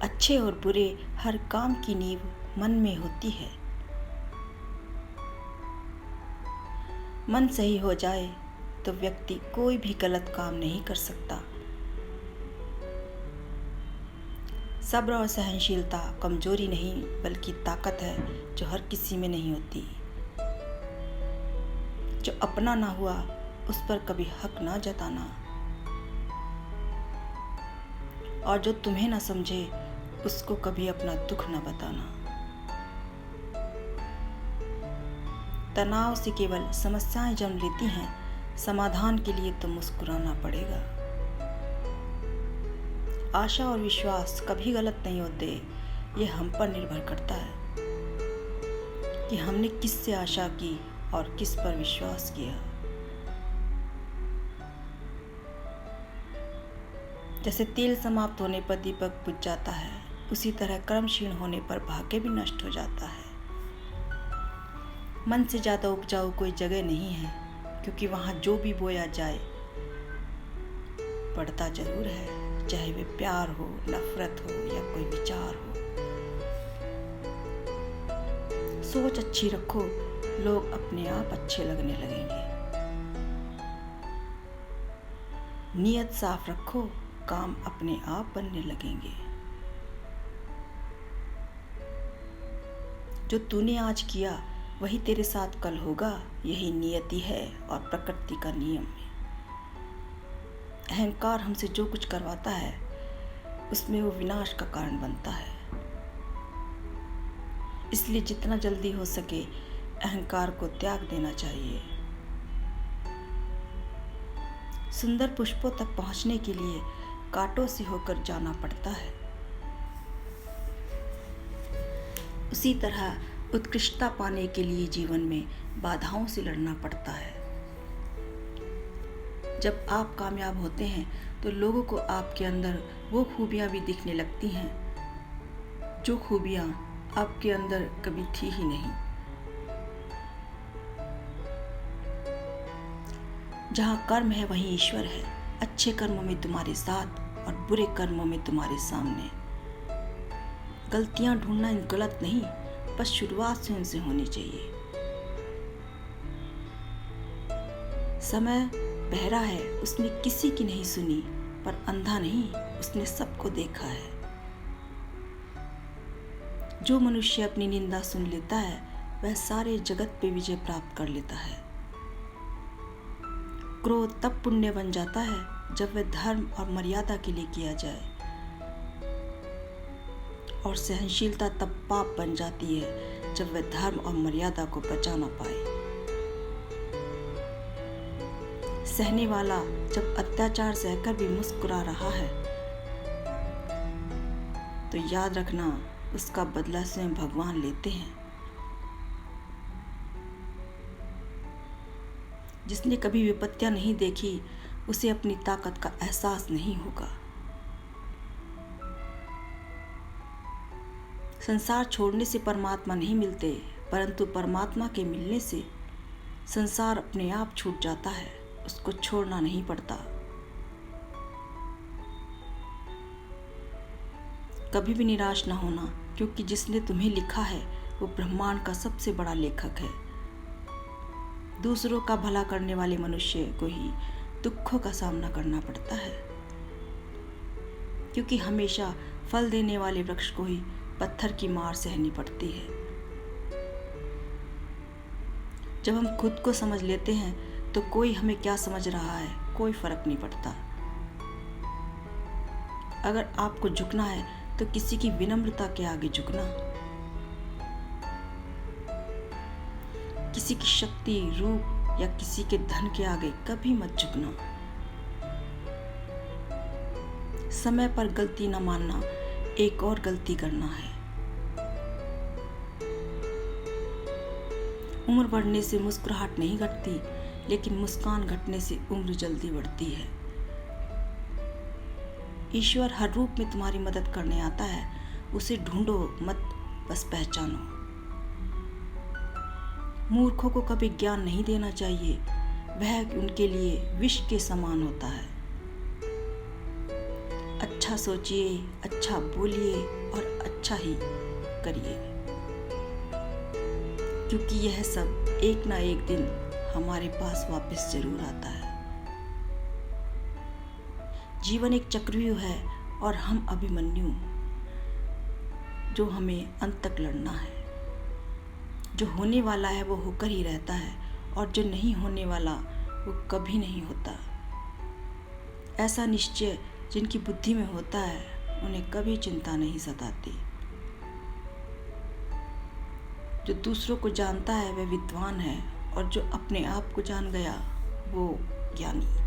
अच्छे और बुरे हर काम की नींव मन में होती है। मन सही हो जाए तो व्यक्ति कोई भी गलत काम नहीं कर सकता। सब्र और सहनशीलता कमजोरी नहीं बल्कि ताकत है जो हर किसी में नहीं होती। जो अपना ना हुआ उस पर कभी हक ना जताना, और जो तुम्हें ना समझे उसको कभी अपना दुख ना बताना। तनाव से केवल समस्याएं जन्म लेती हैं, समाधान के लिए तो मुस्कुराना पड़ेगा। आशा और विश्वास कभी गलत नहीं होते, ये हम पर निर्भर करता है कि हमने किससे आशा की और किस पर विश्वास किया। जैसे तेल समाप्त होने पर दीपक बुझ जाता है, उसी तरह कर्म क्षीण होने पर भाग्य भी नष्ट हो जाता है। मन से ज़्यादा उपजाऊ कोई जगह नहीं है, क्योंकि वहाँ जो भी बोया जाए बढ़ता जरूर है, चाहे वे प्यार हो, नफरत हो या कोई विचार हो। सोच अच्छी रखो, लोग अपने आप अच्छे लगने लगेंगे। नियत साफ रखो, काम अपने आप बनने लगेंगे। जो तूने आज किया वही तेरे साथ कल होगा, यही नियति है और प्रकृति का नियम है। अहंकार हमसे जो कुछ करवाता है उसमें वो विनाश का कारण बनता है। इसलिए जितना जल्दी हो सके अहंकार को त्याग देना चाहिए। सुंदर पुष्पों तक पहुंचने के लिए कांटों से होकर जाना पड़ता है। उसी तरह उत्कृष्टता पाने के लिए जीवन में बाधाओं से लड़ना पड़ता है। जब आप कामयाब होते हैं तो लोगों को आपके अंदर वो खूबियां भी दिखने लगती हैं जो खूबियां आपके अंदर कभी थी ही नहीं। जहाँ कर्म है वहीं ईश्वर है। अच्छे कर्मों में तुम्हारे साथ और बुरे कर्मों में तुम्हारे सामने। गलतियां ढूंढना गलत नहीं, बस शुरुआत से उनसे होनी चाहिए। समय बहरा है, उसने किसी की नहीं सुनी, पर अंधा नहीं, उसने सबको देखा है। जो मनुष्य अपनी निंदा सुन लेता है वह सारे जगत पे विजय प्राप्त कर लेता है। क्रोध तब पुण्य बन जाता है जब वह धर्म और मर्यादा के लिए किया जाए, और सहनशीलता तब पाप बन जाती है जब वह धर्म और मर्यादा को बचा ना पाए। सहने वाला जब अत्याचार सहकर भी मुस्कुरा रहा है तो याद रखना उसका बदला स्वयं भगवान लेते हैं। जिसने कभी विपत्तियां नहीं देखी उसे अपनी ताकत का एहसास नहीं होगा। संसार छोड़ने से परमात्मा नहीं मिलते, परंतु परमात्मा के मिलने से संसार अपने आप छूट जाता है, उसको छोड़ना नहीं पड़ता। कभी भी निराश ना होना, क्योंकि जिसने तुम्हें लिखा है वो ब्रह्मांड का सबसे बड़ा लेखक है। दूसरों का भला करने वाले मनुष्य को ही दुखों का सामना करना पड़ता है, क्योंकि हमेशा फल देने वाले वृक्ष को ही पत्थर की मार सहनी पड़ती है। जब हम खुद को समझ लेते हैं तो कोई हमें क्या समझ रहा है कोई फर्क नहीं पड़ता। अगर आपको झुकना है तो किसी की विनम्रता के आगे झुकना, किसी की शक्ति, रूप या किसी के धन के आगे कभी मत झुकना। समय पर गलती न मानना एक और गलती करना है। उम्र बढ़ने से मुस्कुराहट नहीं घटती, लेकिन मुस्कान घटने से उम्र जल्दी बढ़ती है। ईश्वर हर रूप में तुम्हारी मदद करने आता है, उसे ढूंढो मत, बस पहचानो। मूर्खों को कभी ज्ञान नहीं देना चाहिए, वह उनके लिए विष के समान होता है। अच्छा अच्छा सोचिए, अच्छा बोलिए और अच्छा ही करिए, क्योंकि यह सब एक ना एक दिन हमारे पास वापस जरूर आता है। जीवन एक चक्रव्यूह है और हम अभिमन्यु, जो हमें अंत तक लड़ना है। जो होने वाला है वो होकर ही रहता है और जो नहीं होने वाला वो कभी नहीं होता। ऐसा निश्चय जिनकी बुद्धि में होता है उन्हें कभी चिंता नहीं सताती। जो दूसरों को जानता है वह विद्वान है और जो अपने आप को जान गया वो ज्ञानी।